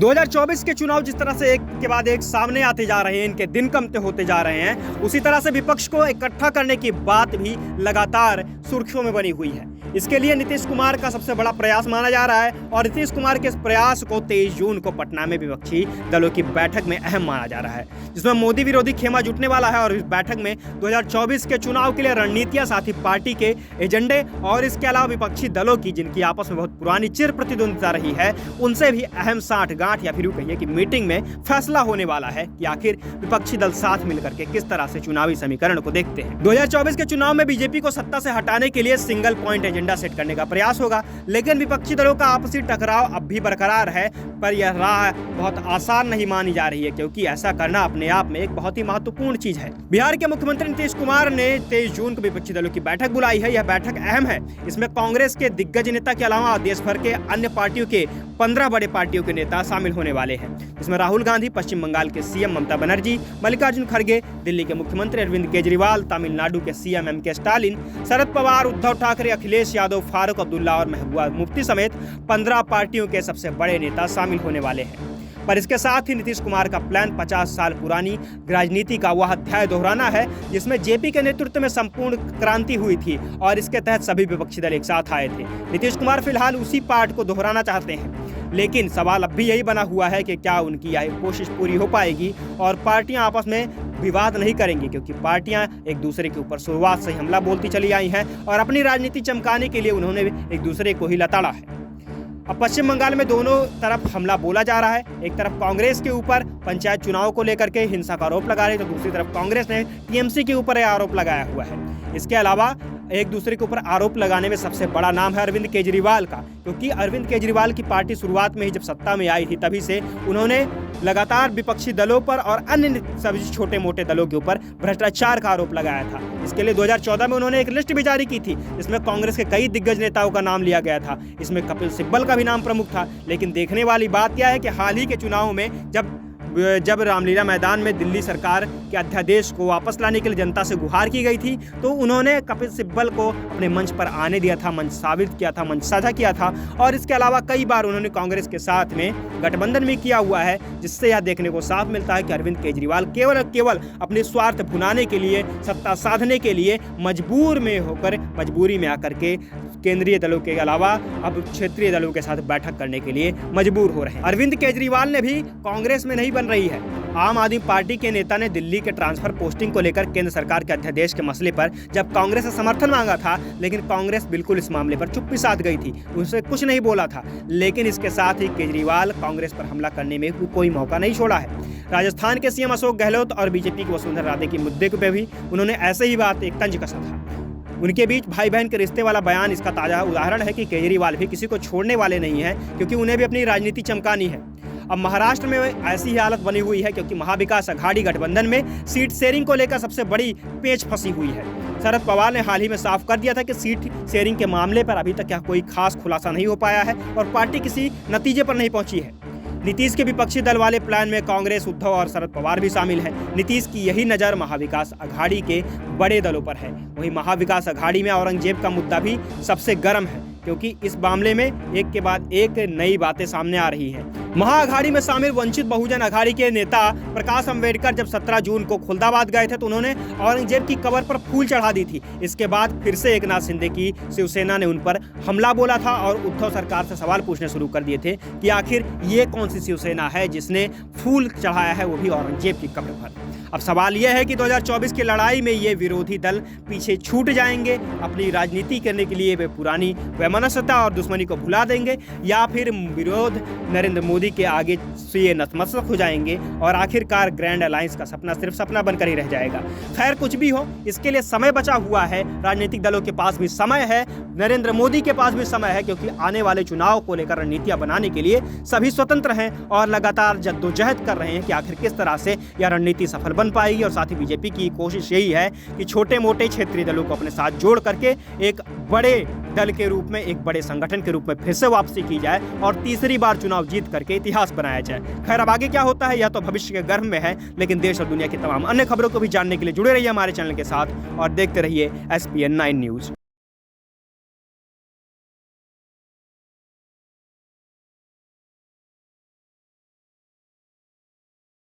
2024 के चुनाव जिस तरह से एक के बाद एक सामने आते जा रहे हैं, इनके दिन कमते होते जा रहे हैं, उसी तरह से विपक्ष को इकट्ठा करने की बात भी लगातार सुर्खियों में बनी हुई है। इसके लिए नीतीश कुमार का सबसे बड़ा प्रयास माना जा रहा है और नीतीश कुमार के इस प्रयास को 23 जून को पटना में विपक्षी दलों की बैठक में अहम माना जा रहा है, जिसमें मोदी विरोधी खेमा जुटने वाला है। और इस बैठक में 2024 के चुनाव के लिए रणनीतियां, साथ ही पार्टी के एजेंडे और इसके अलावा विपक्षी दलों की जिनकी आपस में बहुत पुरानी चिर प्रतिद्वंदिता रही है, उनसे भी अहम साठगांठ या फिर कहिए कि मीटिंग में फैसला होने वाला है कि आखिर विपक्षी दल साथ मिलकर के किस तरह से चुनावी समीकरण को देखते हैं। 2024 के चुनाव में बीजेपी को सत्ता से हटाने के लिए सिंगल पॉइंट एजेंडा सेट करने का प्रयास होगा, लेकिन विपक्षी दलों का आपसी टकराव अब भी बरकरार है। पर यह राह बहुत आसान नहीं मानी जा रही है, क्योंकि ऐसा करना अपने आप में एक बहुत ही महत्वपूर्ण चीज है। बिहार के मुख्यमंत्री नीतीश कुमार ने 23 जून को विपक्षी दलों की बैठक बुलाई है। यह बैठक अहम है। इसमें कांग्रेस के दिग्गज नेता के अलावा देश भर के अन्य पार्टियों के 15 बड़े पार्टियों के नेता शामिल होने वाले हैं। इसमें राहुल गांधी, पश्चिम बंगाल के सीएम ममता बनर्जी, मल्लिकार्जुन खड़गे, दिल्ली के मुख्यमंत्री अरविंद केजरीवाल, तमिलनाडु के CM MK. Stalin, Sharad Pawar, Uddhav Thackeray, Akhilesh Yadav, Farooq Abdullah और महबूबा मुफ्ती समेत 15 पार्टियों के सबसे बड़े नेता शामिल होने वाले हैं। पर इसके साथ ही नीतीश कुमार का प्लान 50 साल पुरानी राजनीति का वह अध्याय दोहराना है जिसमें जेपी के नेतृत्व में संपूर्ण क्रांति हुई थी और इसके तहत सभी विपक्षी दल एक साथ आए थे। नीतीश कुमार फिलहाल उसी पार्ट को दोहराना चाहते हैं, लेकिन सवाल अब भी यही बना हुआ है कि क्या उनकी यह कोशिश पूरी हो पाएगी और पार्टियां आपस में विवाद नहीं करेंगी, क्योंकि पार्टियां एक दूसरे के ऊपर शुरुआत से हमला बोलती चली आई हैं और अपनी राजनीति चमकाने के लिए उन्होंने एक दूसरे को ही लताड़ा है। अब पश्चिम बंगाल में दोनों तरफ हमला बोला जा रहा है। एक तरफ कांग्रेस के ऊपर पंचायत चुनाव को लेकर के हिंसा का आरोप लगा रही है, तो दूसरी तरफ कांग्रेस ने टीएमसी के ऊपर आरोप लगाया हुआ है। इसके अलावा एक दूसरे के ऊपर आरोप लगाने में सबसे बड़ा नाम है अरविंद केजरीवाल का, क्योंकि अरविंद केजरीवाल की पार्टी शुरुआत में ही जब सत्ता में आई थी तभी से उन्होंने लगातार विपक्षी दलों पर और अन्य सभी छोटे मोटे दलों के ऊपर भ्रष्टाचार का आरोप लगाया था। इसके लिए 2014 में उन्होंने एक लिस्ट भी जारी की थी, जिसमें कांग्रेस के कई दिग्गज नेताओं का नाम लिया गया था। इसमें कपिल सिब्बल का भी नाम प्रमुख था। लेकिन देखने वाली बात यह है कि हाल ही के चुनाव में जब रामलीला मैदान में दिल्ली सरकार के अध्यादेश को वापस लाने के लिए जनता से गुहार की गई थी, तो उन्होंने कपिल सिब्बल को अपने मंच पर आने दिया था, मंच साबित किया था, मंच साझा किया था। और इसके अलावा कई बार उन्होंने कांग्रेस के साथ में गठबंधन भी किया हुआ है, जिससे यह देखने को साफ मिलता है कि अरविंद केजरीवाल केवल अपने स्वार्थ भुनाने के लिए, सत्ता साधने के लिए मजबूरी में आकर के केंद्रीय दलों के अलावा अब क्षेत्रीय दलों के साथ बैठक करने के लिए मजबूर हो रहे हैं। अरविंद केजरीवाल ने भी कांग्रेस में नहीं बन रही है। आम आदमी पार्टी के नेता ने दिल्ली के ट्रांसफर पोस्टिंग को लेकर केंद्र सरकार के अध्यादेश के मसले पर जब कांग्रेस से समर्थन मांगा था, लेकिन कांग्रेस बिल्कुल इस मामले पर चुप्पी साध गई थी, उनसे कुछ नहीं बोला था। लेकिन इसके साथ ही केजरीवाल कांग्रेस पर हमला करने में कोई मौका नहीं छोड़ा है। राजस्थान के सीएम अशोक गहलोत और बीजेपी की वसुंधरा राजे के मुद्दे पे भी उन्होंने ऐसे ही बात एक तंज कसा था। उनके बीच भाई बहन के रिश्ते वाला बयान इसका ताजा उदाहरण है कि केजरीवाल भी किसी को छोड़ने वाले नहीं हैं, क्योंकि उन्हें भी अपनी राजनीति चमकानी है। अब महाराष्ट्र में ऐसी ही हालत बनी हुई है, क्योंकि महाविकास अघाड़ी गठबंधन में सीट शेयरिंग को लेकर सबसे बड़ी पेच फंसी हुई है। शरद पवार ने हाल ही में साफ कर दिया था कि सीट शेयरिंग के मामले पर अभी तक क्या कोई खास खुलासा नहीं हो पाया है और पार्टी किसी नतीजे पर नहीं पहुंची है। नीतीश के विपक्षी दल वाले प्लान में कांग्रेस, उद्धव और शरद पवार भी शामिल हैं। नीतीश की यही नज़र महाविकास अघाड़ी के बड़े दलों पर है। वहीं महाविकास अघाड़ी में औरंगजेब का मुद्दा भी सबसे गर्म है, क्योंकि इस मामले में एक के बाद एक नई बातें सामने आ रही हैं। महाअघाड़ी में शामिल वंचित बहुजन अघाड़ी के नेता प्रकाश अम्बेडकर जब 17 जून को खुलदाबाद गए थे, तो उन्होंने औरंगजेब की कब्र पर फूल चढ़ा दी थी। इसके बाद फिर से एकनाथ शिंदे की शिवसेना ने उन पर हमला बोला था और उद्धव सरकार से सवाल पूछने शुरू कर दिए थे कि आखिर ये कौन सी शिवसेना है जिसने फूल चढ़ाया है, वो भी औरंगजेब की कब्र पर। अब सवाल यह है कि 2024 की लड़ाई में ये विरोधी दल पीछे छूट जाएंगे, अपनी राजनीति करने के लिए वे पुरानी वैमनस्यता और दुश्मनी को भुला देंगे, या फिर विरोध नरेंद्र मोदी के आगे से ये नतमस्तक हो जाएंगे और आखिरकार ग्रैंड अलायंस का सपना सिर्फ सपना बनकर ही रह जाएगा। खैर, कुछ भी हो, इसके लिए समय बचा हुआ है। राजनीतिक दलों के पास भी समय है, नरेंद्र मोदी के पास भी समय है, क्योंकि आने वाले चुनाव को लेकर रणनीतियां बनाने के लिए सभी स्वतंत्र हैं और लगातार जद्दोजहद कर रहे हैं कि आखिर किस तरह से यह रणनीति सफल बन पाएगी। और साथ ही बीजेपी की कोशिश यही है कि छोटे मोटे क्षेत्रीय दलों को अपने साथ जोड़ करके एक बड़े दल के रूप में, एक बड़े संगठन के रूप में फिर से वापसी की जाए और तीसरी बार चुनाव जीत करके इतिहास बनाया जाए। खैर, अब आगे क्या होता है यह तो भविष्य के गर्भ में है, लेकिन देश और दुनिया की तमाम अन्य खबरों को भी जानने के लिए जुड़े रहिए हमारे चैनल के साथ और देखते रहिए SPN9 न्यूज़।